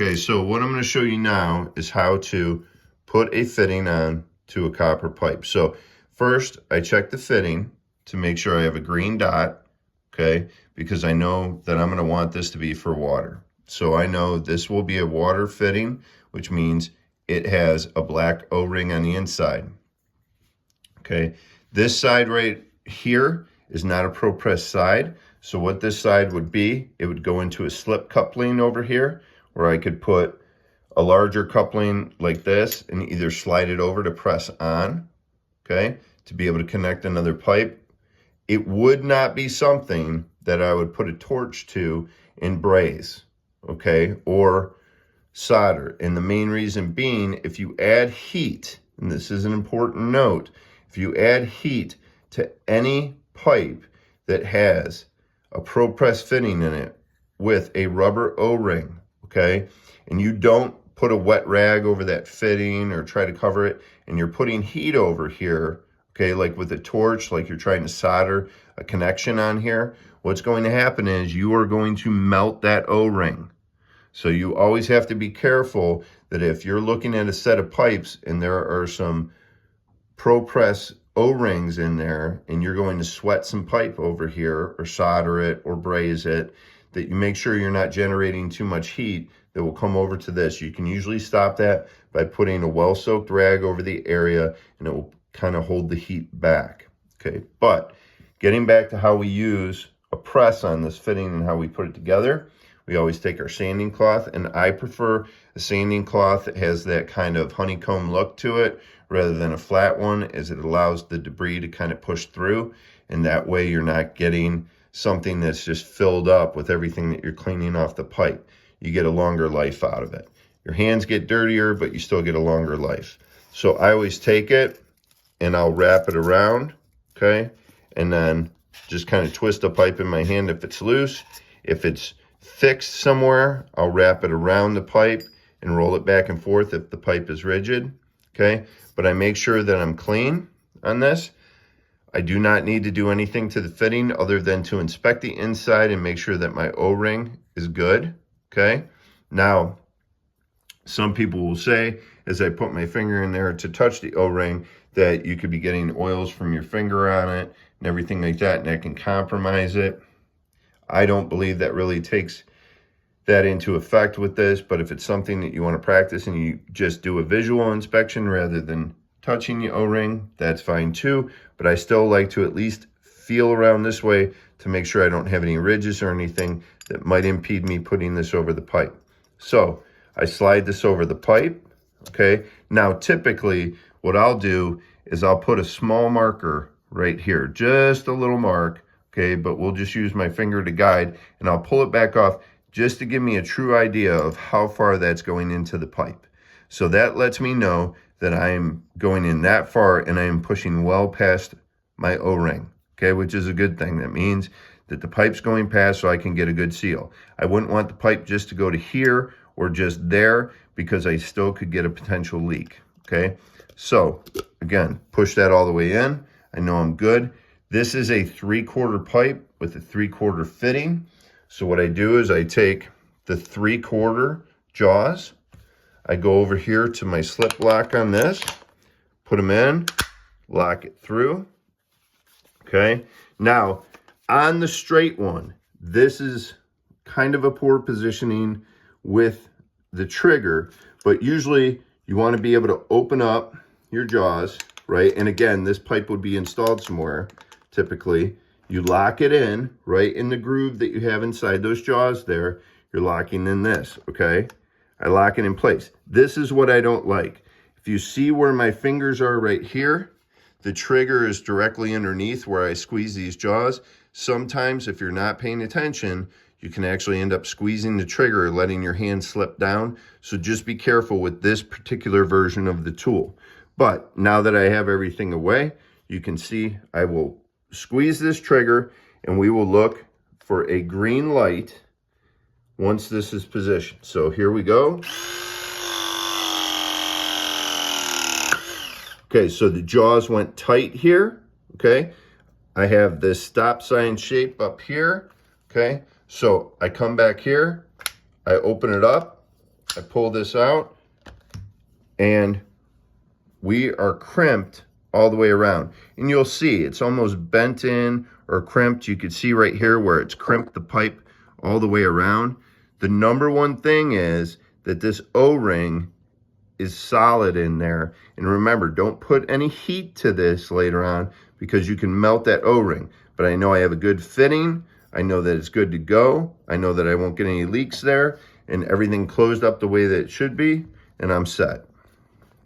Okay, so what I'm going to show you now is how to put a fitting on to a copper pipe. So first, I check the fitting to make sure I have a green dot, okay, because I know that I'm going to want this to be for water. So I know this will be a water fitting, which means it has a black O-ring on the inside. Okay, this side right here is not a Pro Press side. So what this side would be, it would go into a slip coupling over here, where I could put a larger coupling like this and either slide it over to press on, okay, to be able to connect another pipe. It would not be something that I would put a torch to and braze, okay, or solder. And the main reason being, if you add heat, and this is an important note, if you add heat to any pipe that has a Pro Press fitting in it with a rubber O-ring, okay, and you don't put a wet rag over that fitting or try to cover it, and you're putting heat over here, okay, like with a torch, like you're trying to solder a connection on here, what's going to happen is you are going to melt that O-ring. So you always have to be careful that if you're looking at a set of pipes and there are some Pro Press O-rings in there and you're going to sweat some pipe over here or solder it or braze it, that you make sure you're not generating too much heat that will come over to this. You can usually stop that by putting a well-soaked rag over the area, and it will kind of hold the heat back. Okay, but getting back to how we use a press on this fitting and how we put it together, we always take our sanding cloth, and I prefer a sanding cloth that has that kind of honeycomb look to it rather than a flat one, as it allows the debris to kind of push through, and that way you're not getting something that's just filled up with everything that you're cleaning off the pipe. You get a longer life out of it. Your hands get dirtier, but you still get a longer life. So I always take it and I'll wrap it around, okay? And then just kind of twist the pipe in my hand if it's loose. If it's fixed somewhere, I'll wrap it around the pipe and roll it back and forth if the pipe is rigid, okay? But I make sure that I'm clean on this. I do not need to do anything to the fitting other than to inspect the inside and make sure that my O-ring is good, okay? Now, some people will say, as I put my finger in there to touch the O-ring, that you could be getting oils from your finger on it and everything like that, and that can compromise it. I don't believe that really takes that into effect with this, but if it's something that you want to practice and you just do a visual inspection rather than touching the O-ring, that's fine too, but I still like to at least feel around this way to make sure I don't have any ridges or anything that might impede me putting this over the pipe. So I slide this over the pipe, okay? Now typically what I'll do is I'll put a small marker right here, just a little mark, okay? But we'll just use my finger to guide, and I'll pull it back off just to give me a true idea of how far that's going into the pipe. So that lets me know that I'm going in that far and I am pushing well past my O-ring, okay, which is a good thing. That means that the pipe's going past so I can get a good seal. I wouldn't want the pipe just to go to here or just there, because I still could get a potential leak, okay? So again, push that all the way in. I know I'm good. This is a 3/4 pipe with a 3/4 fitting. So what I do is I take the 3/4 jaws, I go over here to my slip lock on this, put them in, lock it through, okay? Now, on the straight one, this is kind of a poor positioning with the trigger, but usually you want to be able to open up your jaws, right? And again, this pipe would be installed somewhere, typically. You lock it in, right in the groove that you have inside those jaws there, you're locking in this, okay? I lock it in place. This is what I don't like. If you see where my fingers are right here, the trigger is directly underneath where I squeeze these jaws. Sometimes if you're not paying attention, you can actually end up squeezing the trigger, letting your hand slip down. So just be careful with this particular version of the tool. But now that I have everything away, you can see I will squeeze this trigger and we will look for a green light once this is positioned. So here we go. Okay, so the jaws went tight here, okay? I have this stop sign shape up here, okay? So I come back here, I open it up, I pull this out, and we are crimped all the way around. And you'll see it's almost bent in or crimped. You can see right here where it's crimped the pipe all the way around. The number one thing is that this O-ring is solid in there. And remember, don't put any heat to this later on because you can melt that O-ring. But I know I have a good fitting. I know that it's good to go. I know that I won't get any leaks there, and everything closed up the way that it should be, and I'm set.